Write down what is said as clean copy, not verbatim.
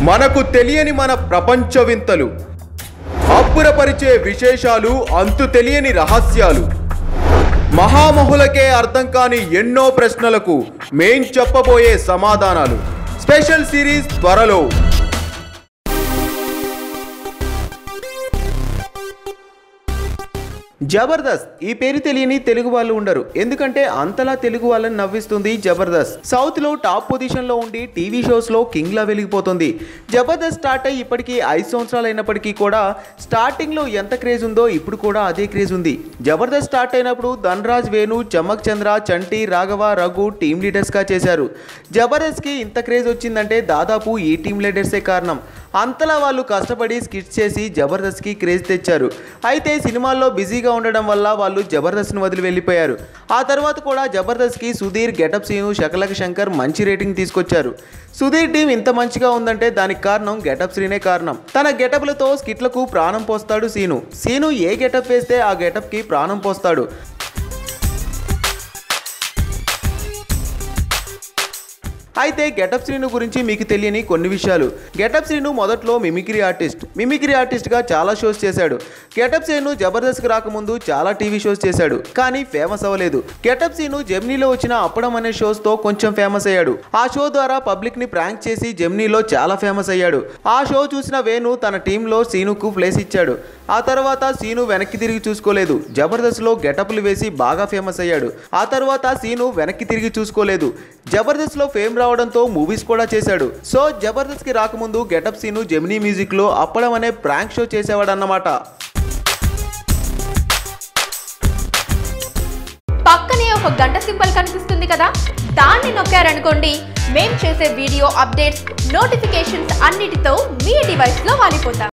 మనకు తెలియని మన ప్రపంచ వింతలు, అబ్బురపరిచే విశేషాలు, అంతు తెలియని రహస్యాలు, మహామహులకే అర్థం కాని ఎన్నో ప్రశ్నలకు మేం చెప్పబోయే సమాధానాలు. స్పెషల్ సిరీస్ త్వరలో. జబర్దస్త్ ఈ పేరు తెలియని తెలుగు వాళ్ళు ఉండరు. ఎందుకంటే అంతలా తెలుగు వాళ్ళని నవ్విస్తుంది జబర్దస్త్. సౌత్ లో టాప్ పొజిషన్ లో ఉండి టీవీ షోస్ లో కింగ్ లా వెలిగిపోతుంది. జబర్దస్త్ స్టార్ట్ అయ్యి ఇప్పటికీ 5 సంవత్సరాలు అయినప్పటికీ కూడా స్టార్టింగ్ లో ఎంత క్రేజ్ ఉందో ఇప్పుడు కూడా అదే క్రేజ్ ఉంది. జబర్దస్త్ స్టార్ట్ అయినప్పుడు ధనరాజ్, వేణు, చమక్ చంద్ర, చంటి, రాఘవ, రఘు టీమ్ లీడర్స్ గా చేశారు. జబర్దస్త్ కి ఇంత క్రేజ్ వచ్చిందంటే దాదాపు ఈ టీమ్ లీడర్సే కారణం. అంతలా వాళ్ళు కష్టపడి స్కిట్స్ చేసి జబర్దస్త్కి క్రేజ్ తెచ్చారు. అయితే సినిమాల్లో బిజీగా ఉండడం వల్ల వాళ్ళు జబర్దస్త్ని వదిలి వెళ్ళిపోయారు. ఆ తర్వాత కూడా జబర్దస్త్కి సుధీర్, గెటప్ సీను, శకలక శంకర్ మంచి రేటింగ్ తీసుకొచ్చారు. సుధీర్ టీం ఇంత మంచిగా ఉందంటే దానికి కారణం గెటప్ శ్రీనే కారణం. తన గెటప్లతో స్కిట్లకు ప్రాణం పోస్తాడు సీను. సీను ఏ గెటప్ వేస్తే ఆ గెటప్కి ప్రాణం పోస్తాడు. అయితే గెటప్ శ్రీను గురించి మీకు తెలియని కొన్ని విషయాలు. గెటప్ శ్రీను మొదట్లో మిమిక్రీ ఆర్టిస్ట్గా చాలా షోస్ చేశాడు. గెటప్ శ్రీను జబర్దస్త్కి రాకముందు చాలా టీవీ షోస్ చేశాడు, కానీ ఫేమస్ అవ్వలేదు. గెటప్ శ్రీను జెమినీలో వచ్చిన అప్పడం అనే షోస్తో కొంచెం ఫేమస్ అయ్యాడు. ఆ షో ద్వారా పబ్లిక్ని ప్రాంక్ చేసి జెమినీలో చాలా ఫేమస్ అయ్యాడు. ఆ షో చూసిన వేణు తన టీంలో సీనుకు ప్లేస్ ఇచ్చాడు. ఆ తర్వాత సీను వెనక్కి తిరిగి చూసుకోలేదు. జబర్దస్త్లో గెటప్లు వేసి బాగా ఫేమస్ అయ్యాడు. ఆ తర్వాత సీను వెనక్కి తిరిగి చూసుకోలేదు. జబర్దస్త్లో ఫేమ్ రావడంతో మూవీస్ కూడా చేశాడు. సో జబర్దస్త్కి రాకముందు గెటప్ సీను జెమినీ మ్యూజిక్లో అప్పడం అనే ప్రాంక్ షో చేసేవాడన్నమాట. పక్కనే ఒక గంట సింబల్ కనిపిస్తుంది కదా, దాన్ని నొక్కారనుకోండి, మేం చేసే వీడియో అప్డేట్స్, నోటిఫికేషన్స్ అన్నిటితో మీ డివైస్లో వాలిపోతాం.